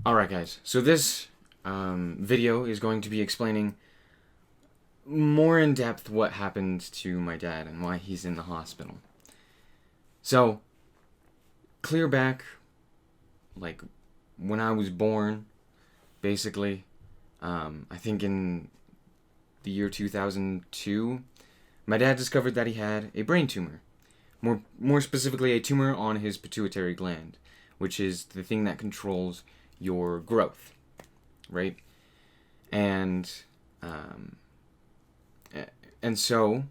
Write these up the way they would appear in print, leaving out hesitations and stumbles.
Alright guys, so this video is going to be explaining more in depth what happened to my dad and why he's in the hospital. So, clear back, like, when I was born, basically, I think in the year 2002, my dad discovered that he had a brain tumor. More specifically, a tumor on his pituitary gland, which is the thing that controls your growth, right? And so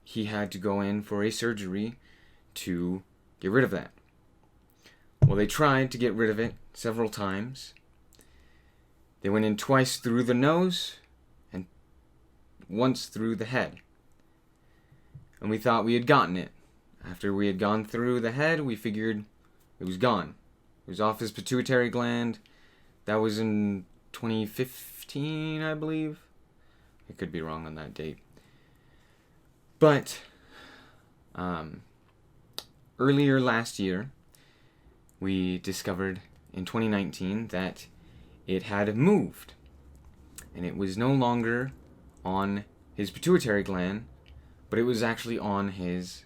he had to go in for a surgery to get rid of that. Well, they tried to get rid of it several times. They went in twice through the nose and once through the head. And we thought we had gotten it. After we had gone through the head, we figured it was gone. It was off his pituitary gland. That was in 2015, I believe. I could be wrong on that date. But earlier last year, we discovered in 2019 that it had moved. And it was no longer on his pituitary gland, but it was actually on his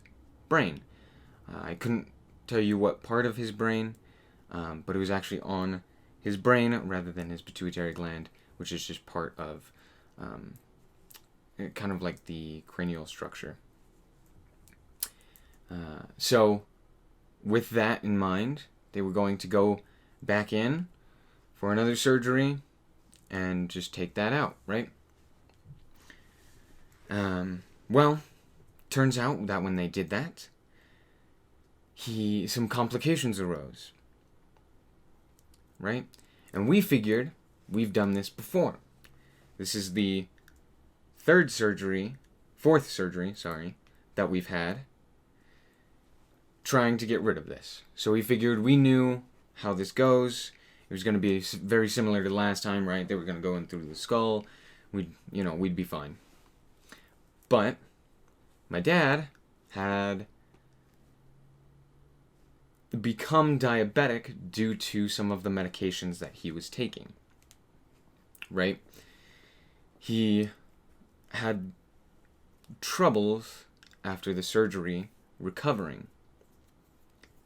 brain. I couldn't tell you what part of his brain, but it was actually on his brain rather than his pituitary gland, which is just part of kind of like the cranial structure. So with that in mind, they were going to go back in for another surgery and just take that out, right? Well, turns out that when they did that, some complications arose, right? And we figured we've done this before. This is the fourth surgery, that we've had trying to get rid of this. So we figured we knew how this goes. It was going to be very similar to last time, right? They were going to go in through the skull. We'd be fine. But my dad had become diabetic due to some of the medications that he was taking, right? He had troubles after the surgery recovering.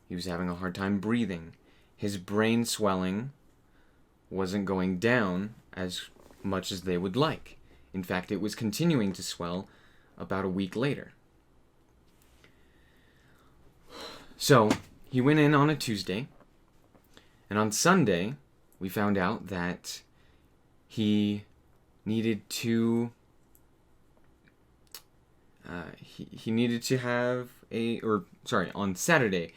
He was having a hard time breathing. His brain swelling wasn't going down as much as they would like. In fact, it was continuing to swell about a week later. So he went in on a Tuesday, and on Sunday, we found out that he needed to on Saturday,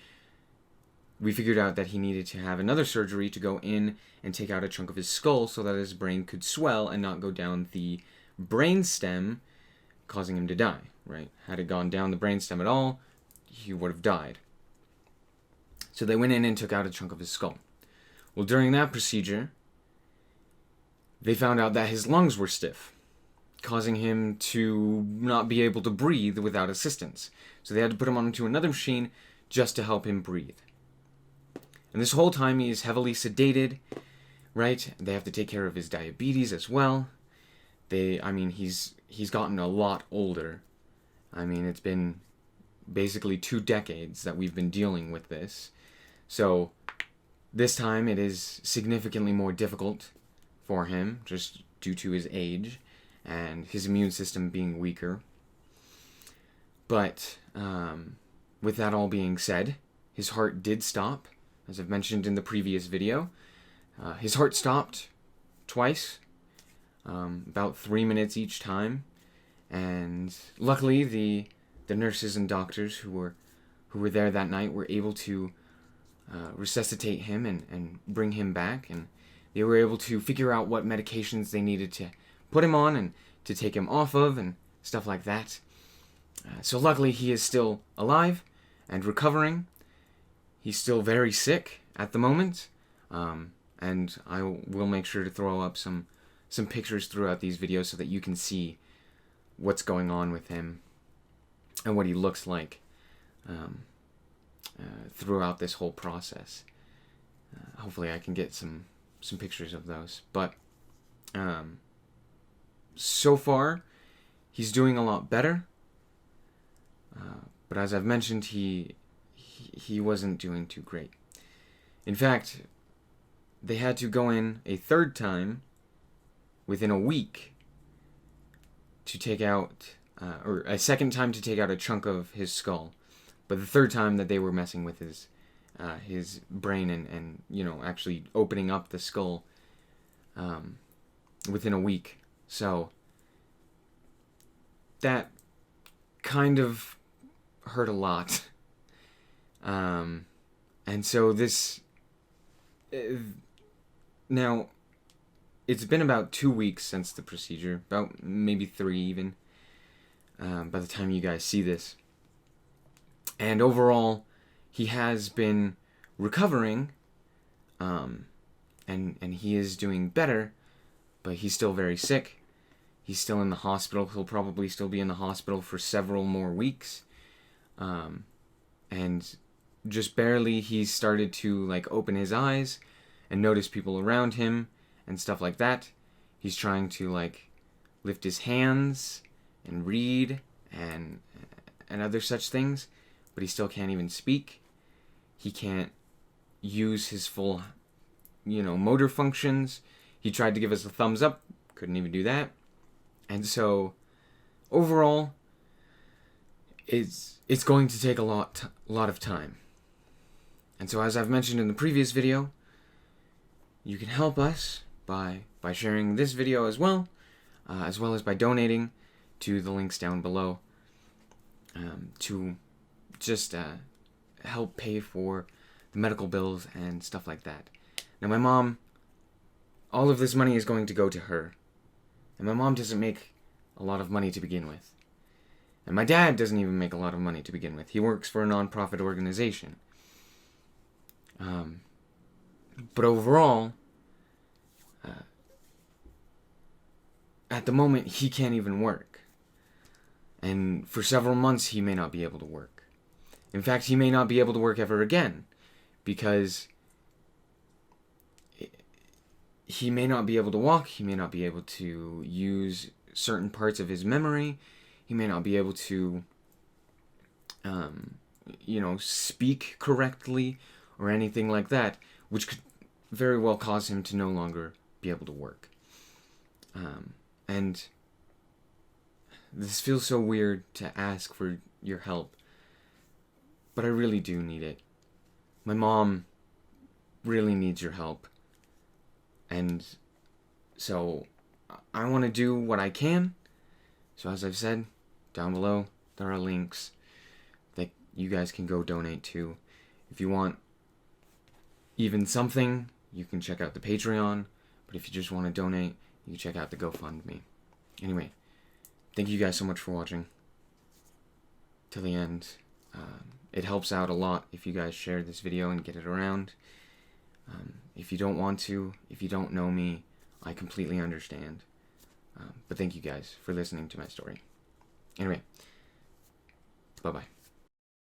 we figured out that he needed to have another surgery to go in and take out a chunk of his skull so that his brain could swell and not go down the brain stem, causing him to die, right? Had it gone down the brain stem at all, he would have died. So they went in and took out a chunk of his skull. Well, during that procedure, they found out that his lungs were stiff, causing him to not be able to breathe without assistance. So they had to put him onto another machine just to help him breathe. And this whole time he is heavily sedated, right? They have to take care of his diabetes as well. He's gotten a lot older. It's been basically 2 decades that we've been dealing with this. So this time it is significantly more difficult for him, just due to his age and his immune system being weaker. But with that all being said, his heart did stop, as I've mentioned in the previous video. His heart stopped twice, about 3 minutes each time, and luckily the nurses and doctors who were there that night were able to resuscitate him and bring him back, and they were able to figure out what medications they needed to put him on and to take him off of and stuff like that. So luckily he is still alive and recovering. He's still very sick at the moment, and I will make sure to throw up some pictures throughout these videos so that you can see what's going on with him and what he looks like throughout this whole process. Hopefully I can get some some pictures of those. But so far, he's doing a lot better. But as I've mentioned, he wasn't doing too great. In fact, they had to go in a third time within a week to take out, or a second time to take out a chunk of his skull. But the third time that they were messing with his brain and actually opening up the skull within a week. So that kind of hurt a lot. And so this... now, it's been about 2 weeks since the procedure. About maybe 3 even. By the time you guys see this. And overall, he has been recovering. And he is doing better. But he's still very sick. He's still in the hospital. He'll probably still be in the hospital for several more weeks. And just barely he's started to open his eyes and notice people around him and stuff like that. He's trying to lift his hands and read and other such things, but he still can't even speak. He can't use his full motor functions. He tried to give us a thumbs up, couldn't even do that. And so overall, it's going to take a lot of time. And so, as I've mentioned in the previous video, you can help us by sharing this video as well as by donating to the links down below to just help pay for the medical bills and stuff like that. Now, my mom, all of this money is going to go to her. And my mom doesn't make a lot of money to begin with. And my dad doesn't even make a lot of money to begin with. He works for a non-profit organization. But overall, at the moment, he can't even work. And for several months, he may not be able to work. In fact, he may not be able to work ever again. Because he may not be able to walk. He may not be able to use certain parts of his memory. He may not be able to, speak correctly or anything like that, which could very well cause him to no longer be able to work. And this feels so weird to ask for your help, but I really do need it. My mom really needs your help. And so I want to do what I can. So as I've said, down below, there are links that you guys can go donate to. If you want even something, you can check out the Patreon. But if you just want to donate, you can check out the GoFundMe. Anyway, thank you guys so much for watching till the end. It helps out a lot if you guys share this video and get it around. If you don't want to, if you don't know me, I completely understand. But thank you guys for listening to my story. Anyway, bye-bye.